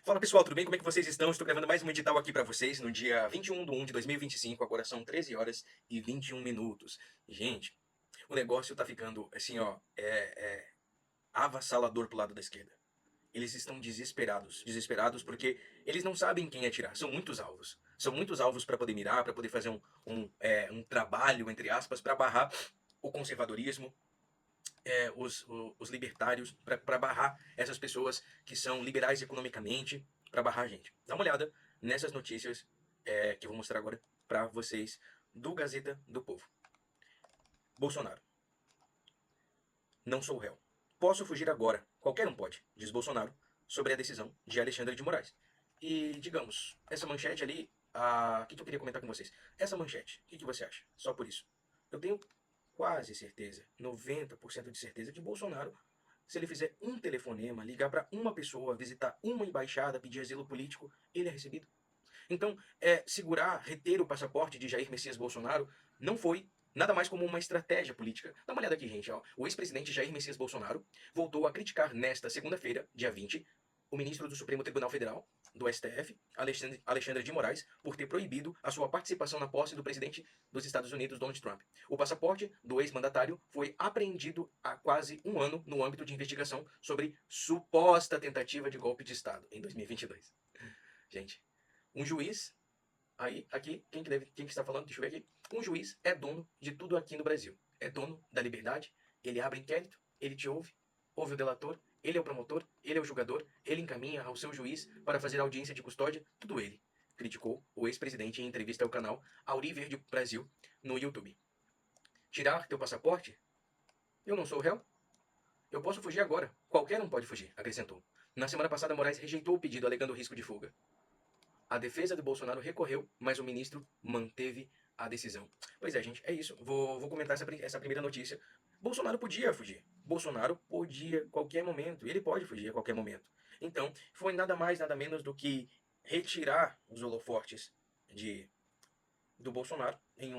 Fala pessoal, tudo bem? Como é que vocês estão? Estou gravando mais um edital aqui para vocês no dia 21/1 de 2025, agora são 13 horas e 21 minutos. Gente, o negócio tá ficando assim, ó, avassalador pro lado da esquerda. Eles estão desesperados, desesperados porque eles não sabem quem atirar, são muitos alvos. São muitos alvos para poder mirar, para poder fazer um trabalho, entre aspas, para barrar o conservadorismo, os libertários, para barrar essas pessoas que são liberais economicamente, para barrar a gente. Dá uma olhada nessas notícias que eu vou mostrar agora para vocês do Gazeta do Povo. Bolsonaro. Não sou réu. Posso fugir agora. Qualquer um pode, diz Bolsonaro, sobre a decisão de Alexandre de Moraes. E, digamos, essa manchete ali, o que eu queria comentar com vocês? Essa manchete, o que você acha? Só por isso. Eu tenho quase certeza, 90% de certeza, que Bolsonaro, se ele fizer um telefonema, ligar para uma pessoa, visitar uma embaixada, pedir asilo político, ele é recebido. Então, segurar, reter o passaporte de Jair Messias Bolsonaro não foi nada mais como uma estratégia política. Dá uma olhada aqui, gente. Ó. O ex-presidente Jair Messias Bolsonaro voltou a criticar nesta segunda-feira, dia 20, o ministro do Supremo Tribunal Federal, do STF, Alexandre de Moraes, por ter proibido a sua participação na posse do presidente dos Estados Unidos, Donald Trump. O passaporte do ex-mandatário foi apreendido há quase um ano no âmbito de investigação sobre suposta tentativa de golpe de Estado, em 2022. Gente, um juiz, aí, aqui, quem que está falando? Deixa eu ver aqui. Um juiz é dono de tudo aqui no Brasil. É dono da liberdade, ele abre inquérito, ele te ouve, ouve o delator, ele é o promotor, ele é o julgador, ele encaminha ao seu juiz para fazer audiência de custódia, tudo ele. Criticou o ex-presidente em entrevista ao canal Auri Verde Brasil no YouTube. Tirar teu passaporte? Eu não sou réu? Eu posso fugir agora. Qualquer um pode fugir, acrescentou. Na semana passada, Moraes rejeitou o pedido alegando risco de fuga. A defesa de Bolsonaro recorreu, mas o ministro manteve a decisão. Pois é, gente, é isso. Vou comentar essa primeira notícia. Bolsonaro podia fugir. Bolsonaro podia a qualquer momento. Ele pode fugir a qualquer momento. Então, foi nada mais, nada menos do que retirar os holofortes de, do Bolsonaro em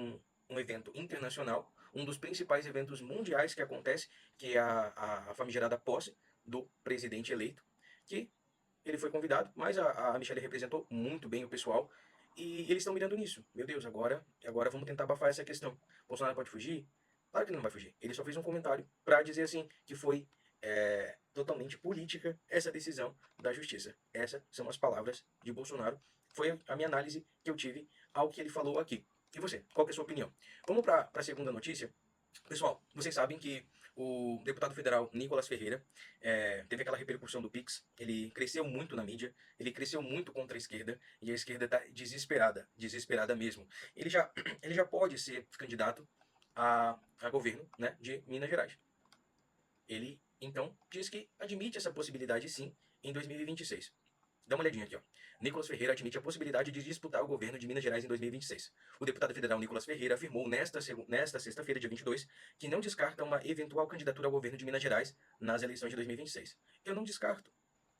um evento internacional, um dos principais eventos mundiais que acontece, que é a famigerada posse do presidente eleito, que ele foi convidado, mas a Michelle representou muito bem o pessoal. E eles estão mirando nisso. Meu Deus, agora vamos tentar abafar essa questão. Bolsonaro pode fugir? Claro que ele não vai fugir. Ele só fez um comentário para dizer assim que foi totalmente política essa decisão da justiça. Essas são as palavras de Bolsonaro. Foi a minha análise que eu tive ao que ele falou aqui. E você, qual que é a sua opinião? Vamos para a segunda notícia. Pessoal, vocês sabem que o deputado federal Nicolas Ferreira teve aquela repercussão do Pix, ele cresceu muito na mídia, ele cresceu muito contra a esquerda, e a esquerda está desesperada, desesperada mesmo. Ele já, ele já pode ser candidato a governo, né, de Minas Gerais. Ele, então, diz que admite essa possibilidade sim em 2026. Dá uma olhadinha aqui, ó. Nicolas Ferreira admite a possibilidade de disputar o governo de Minas Gerais em 2026. O deputado federal Nicolas Ferreira afirmou nesta sexta-feira, dia 22, que não descarta uma eventual candidatura ao governo de Minas Gerais nas eleições de 2026. Eu não descarto,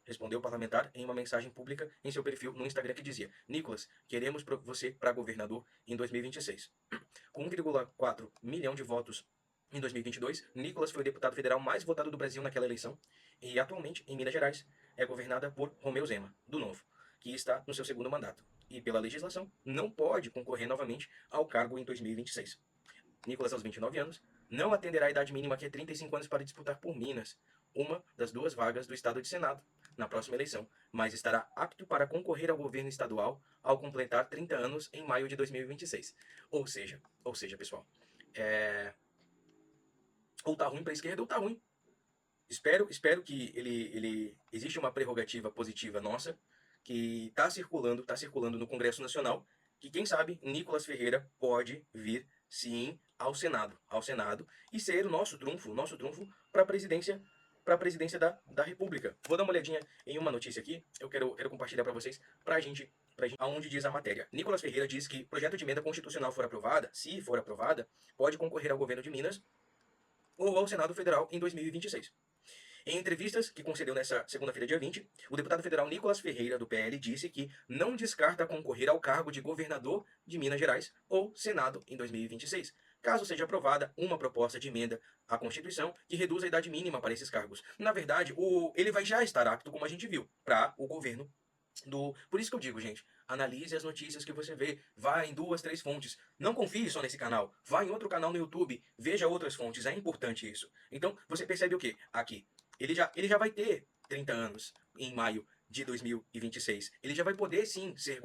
respondeu o parlamentar em uma mensagem pública em seu perfil no Instagram que dizia: Nicolas, queremos você para governador em 2026. Com 1,4 milhão de votos em 2022, Nicolas foi o deputado federal mais votado do Brasil naquela eleição e atualmente, em Minas Gerais, é governada por Romeu Zema, do Novo, que está no seu segundo mandato e, pela legislação, não pode concorrer novamente ao cargo em 2026. Nicolas, aos 29 anos, não atenderá a idade mínima que é 35 anos para disputar por Minas, uma das duas vagas do estado de Senado, na próxima eleição, mas estará apto para concorrer ao governo estadual ao completar 30 anos em maio de 2026. Ou seja, pessoal, ou tá ruim para a esquerda ou tá ruim. Espero que existe uma prerrogativa positiva nossa que está circulando no Congresso Nacional, que quem sabe Nicolas Ferreira pode vir sim ao Senado e ser o nosso trunfo para a presidência da República. Vou dar uma olhadinha em uma notícia aqui, eu quero compartilhar para vocês, aonde diz a matéria. Nicolas Ferreira diz que projeto de emenda constitucional for aprovada, se for aprovada, pode concorrer ao governo de Minas ou ao Senado Federal em 2026. Em entrevistas que concedeu nessa segunda-feira, dia 20, o deputado federal Nicolas Ferreira, do PL, disse que não descarta concorrer ao cargo de governador de Minas Gerais ou Senado em 2026, caso seja aprovada uma proposta de emenda à Constituição que reduz a idade mínima para esses cargos. Na verdade, ele vai já estar apto, como a gente viu, para o governo Por isso que eu digo, gente, analise as notícias que você vê, vá em 2, 3 fontes. Não confie só nesse canal, vá em outro canal no YouTube, veja outras fontes, é importante isso. Então, você percebe o quê? Aqui, ele já vai ter 30 anos em maio de 2026. Ele já vai poder sim ser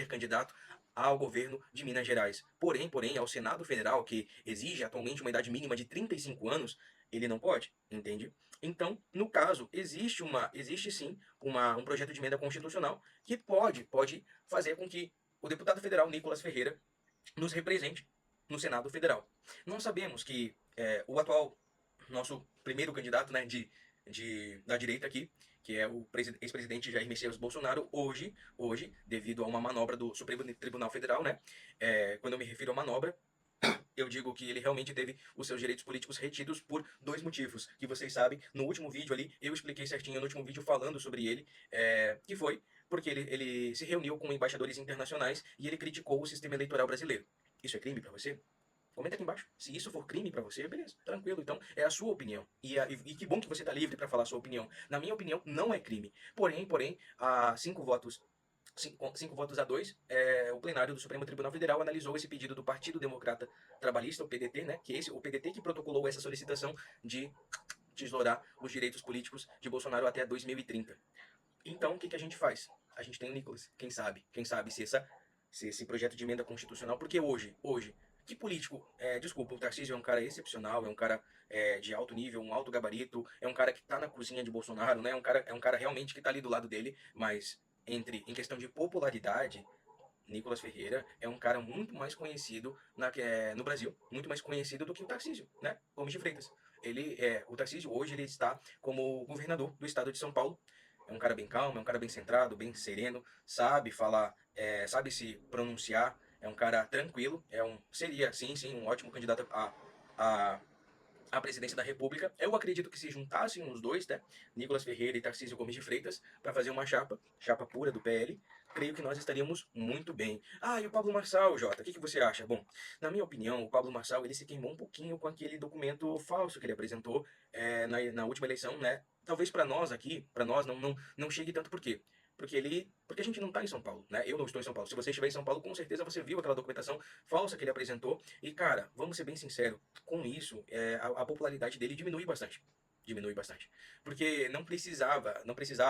candidato ao governo de Minas Gerais. Porém, ao Senado Federal, que exige atualmente uma idade mínima de 35 anos, ele não pode, entende? Então, no caso, existe sim um projeto de emenda constitucional que pode fazer com que o deputado federal Nicolas Ferreira nos represente no Senado Federal. Nós sabemos que o atual, nosso primeiro candidato, né, da direita aqui, que é o ex-presidente Jair Messias Bolsonaro, hoje, devido a uma manobra do Supremo Tribunal Federal, né, quando eu me refiro a manobra, eu digo que ele realmente teve os seus direitos políticos retidos por dois motivos, que vocês sabem, no último vídeo ali, eu expliquei certinho no último vídeo falando sobre ele, que foi porque ele se reuniu com embaixadores internacionais e ele criticou o sistema eleitoral brasileiro. Isso é crime para você? Comenta aqui embaixo. Se isso for crime pra você, beleza, tranquilo. Então, é a sua opinião. E que bom que você tá livre pra falar a sua opinião. Na minha opinião, não é crime. Porém, a 5 votos a 2, o plenário do Supremo Tribunal Federal analisou esse pedido do Partido Democrata Trabalhista, o PDT, né? Que é o PDT que protocolou essa solicitação de tesourar os direitos políticos de Bolsonaro até 2030. Então, o que a gente faz? A gente tem o Nicolas. Quem sabe se esse projeto de emenda constitucional, porque hoje, que político, desculpa, o Tarcísio é um cara excepcional, é um cara de alto nível, um alto gabarito, é um cara que tá na cozinha de Bolsonaro, né? É um cara realmente que tá ali do lado dele, mas em questão de popularidade, Nicolas Ferreira é um cara muito mais conhecido no Brasil, muito mais conhecido do que o Tarcísio, né? Gomes de Freitas. O Tarcísio hoje ele está como governador do estado de São Paulo. É um cara bem calmo, é um cara bem centrado, bem sereno, sabe falar, sabe se pronunciar, é um cara tranquilo, seria sim um ótimo candidato a à presidência da República. Eu acredito que se juntassem os dois, né, Nicolas Ferreira e Tarcísio Gomes de Freitas, para fazer uma chapa pura do PL, creio que nós estaríamos muito bem. Ah, e o Pablo Marçal, Jota, o que você acha? Bom, na minha opinião, o Pablo Marçal ele se queimou um pouquinho com aquele documento falso que ele apresentou na última eleição, né? Talvez para nós aqui, para nós não chegue tanto por quê? Porque a gente não está em São Paulo, né? Eu não estou em São Paulo. Se você estiver em São Paulo, com certeza você viu aquela documentação falsa que ele apresentou. E, cara, vamos ser bem sinceros, com isso, a popularidade dele diminui bastante. Diminui bastante. Porque não precisava.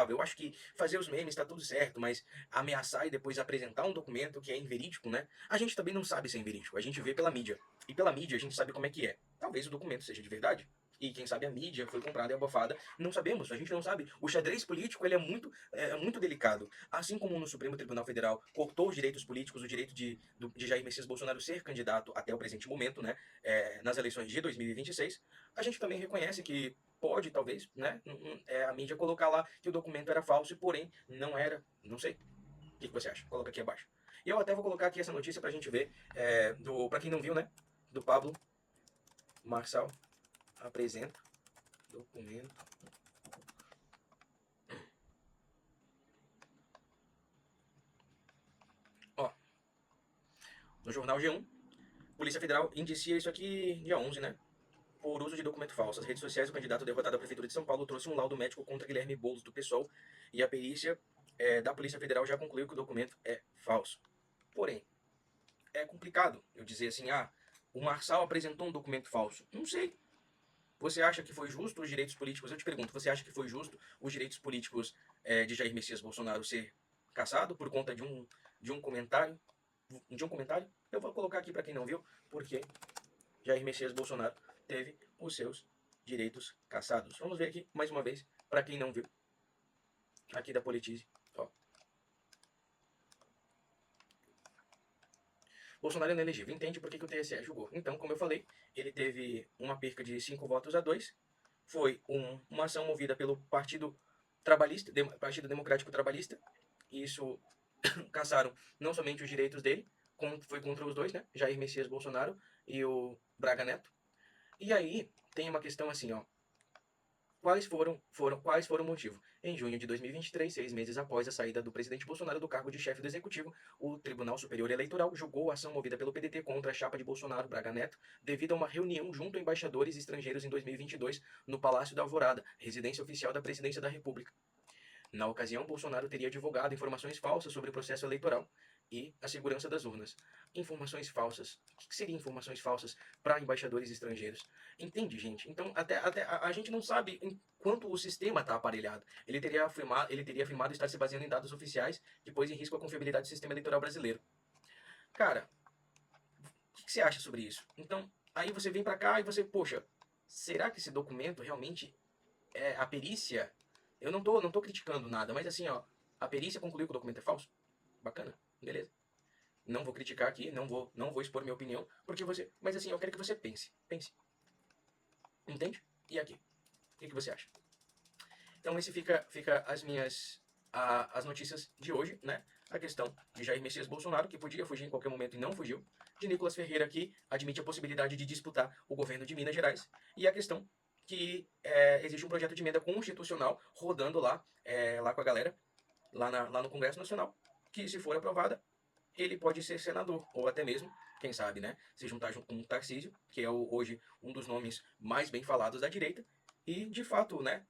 Eu acho que fazer os memes tá tudo certo, mas ameaçar e depois apresentar um documento que é inverídico, né? A gente também não sabe se é inverídico. A gente vê pela mídia. E pela mídia a gente sabe como é que é. Talvez o documento seja de verdade. E quem sabe a mídia foi comprada e abafada. Não sabemos, a gente não sabe. O xadrez político ele é muito delicado. Assim como no Supremo Tribunal Federal cortou os direitos políticos, o direito de Jair Messias Bolsonaro ser candidato até o presente momento, né, nas eleições de 2026, a gente também reconhece que pode, talvez, né, a mídia colocar lá que o documento era falso, porém não era, não sei. O que você acha? Coloca aqui abaixo. E eu até vou colocar aqui essa notícia pra gente ver, pra quem não viu, né, do Pablo Marçal apresenta documento. Ó, no jornal G1, Polícia Federal indicia isso aqui dia 11, né? Por uso de documento falso. As redes sociais, o candidato derrotado à Prefeitura de São Paulo trouxe um laudo médico contra Guilherme Boulos, do PSOL, e a perícia da Polícia Federal já concluiu que o documento é falso. Porém, é complicado eu dizer assim, o Marçal apresentou um documento falso. Não sei. Você acha que foi justo os direitos políticos? Eu te pergunto, você acha que foi justo os direitos políticos de Jair Messias Bolsonaro ser cassado por conta de um comentário? De um comentário? Eu vou colocar aqui para quem não viu, porque Jair Messias Bolsonaro teve os seus direitos cassados. Vamos ver aqui mais uma vez, para quem não viu, aqui da Politize. Ó. Bolsonaro é inelegível. Entende por que o TSE julgou? Então, como eu falei, ele teve uma perca de 5 votos a 2. Foi uma ação movida pelo Partido Trabalhista, Partido Democrático Trabalhista. E isso cassaram não somente os direitos dele, como foi contra os dois, né? Jair Messias Bolsonaro e o Braga Neto. E aí tem uma questão assim, ó. Quais foram o motivo? Em junho de 2023, 6 meses após a saída do presidente Bolsonaro do cargo de chefe do executivo, o Tribunal Superior Eleitoral julgou a ação movida pelo PDT contra a chapa de Bolsonaro, Braga Neto, devido a uma reunião junto a embaixadores estrangeiros em 2022 no Palácio da Alvorada, residência oficial da Presidência da República. Na ocasião, Bolsonaro teria divulgado informações falsas sobre o processo eleitoral e a segurança das urnas. Informações falsas. O que seriam informações falsas para embaixadores estrangeiros? Entende, gente? Então, até a gente não sabe em quanto o sistema está aparelhado. Ele teria afirmado estar se baseando em dados oficiais, que pôs em risco a confiabilidade do sistema eleitoral brasileiro. Cara, o que você acha sobre isso? Então, aí você vem para cá e você, poxa, será que esse documento realmente é a perícia? Eu não tô criticando nada, mas assim, ó, a perícia concluiu que o documento é falso? Bacana, beleza. Não vou criticar aqui, não vou expor minha opinião, porque você, mas assim, eu quero que você pense. Entende? E aqui, o que você acha? Então esse fica as notícias de hoje, né? A questão de Jair Messias Bolsonaro, que podia fugir em qualquer momento e não fugiu, de Nicolas Ferreira, que admite a possibilidade de disputar o governo de Minas Gerais, e a questão que existe um projeto de emenda constitucional rodando lá com a galera, lá no Congresso Nacional, que se for aprovada, ele pode ser senador, ou até mesmo, quem sabe, né, se juntar junto com o Tarcísio, que é hoje um dos nomes mais bem falados da direita, e de fato, né,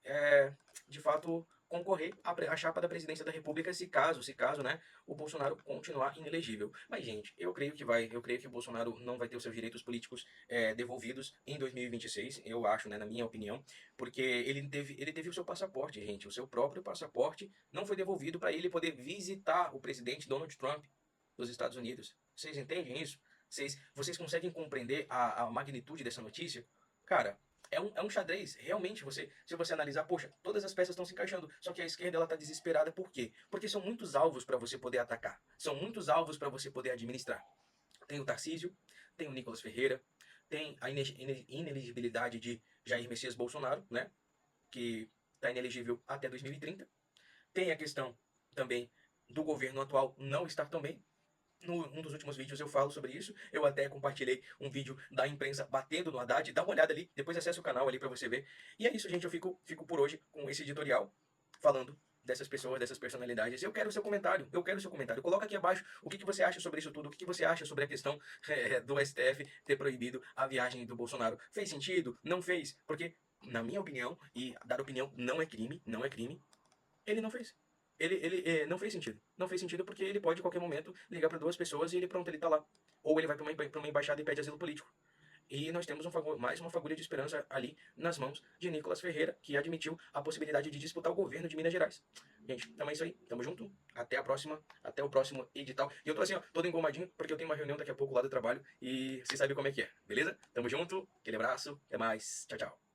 de fato concorrer à chapa da presidência da República se caso, né, o Bolsonaro continuar inelegível. Mas gente, eu creio que o Bolsonaro não vai ter os seus direitos políticos devolvidos em 2026, eu acho, né, na minha opinião, porque ele teve o seu passaporte, gente, o seu próprio passaporte não foi devolvido para ele poder visitar o presidente Donald Trump dos Estados Unidos. Vocês entendem isso? Vocês conseguem compreender a magnitude dessa notícia? Cara, é um xadrez. Realmente, se você analisar, poxa, todas as peças estão se encaixando. Só que a esquerda ela tá desesperada. Por quê? Porque são muitos alvos para você poder atacar. São muitos alvos para você poder administrar. Tem o Tarcísio, tem o Nicolas Ferreira, tem a inelegibilidade de Jair Messias Bolsonaro, né? Que está inelegível até 2030. Tem a questão também do governo atual não estar tão bem. Num dos últimos vídeos eu falo sobre isso. Eu até compartilhei um vídeo da imprensa batendo no Haddad. Dá uma olhada ali, depois acessa o canal ali pra você ver. E é isso, gente. Eu fico por hoje com esse editorial falando dessas pessoas, dessas personalidades. Eu quero o seu comentário. Eu quero o seu comentário. Coloca aqui abaixo o que você acha sobre isso tudo. O que você acha sobre a questão do STF ter proibido a viagem do Bolsonaro. Fez sentido? Não fez? Porque, na minha opinião, e dar opinião não é crime, não é crime, ele não fez. Ele não fez sentido. Não fez sentido porque ele pode, a qualquer momento, ligar para duas pessoas e ele tá lá. Ou ele vai para uma embaixada e pede asilo político. E nós temos mais uma fagulha de esperança ali nas mãos de Nicolas Ferreira, que admitiu a possibilidade de disputar o governo de Minas Gerais. Gente, então é isso aí. Tamo junto. Até a próxima. Até o próximo edital. E eu tô assim, ó, todo engomadinho, porque eu tenho uma reunião daqui a pouco lá do trabalho. E você sabe como é que é, beleza? Tamo junto. Aquele abraço. Até mais. Tchau, tchau.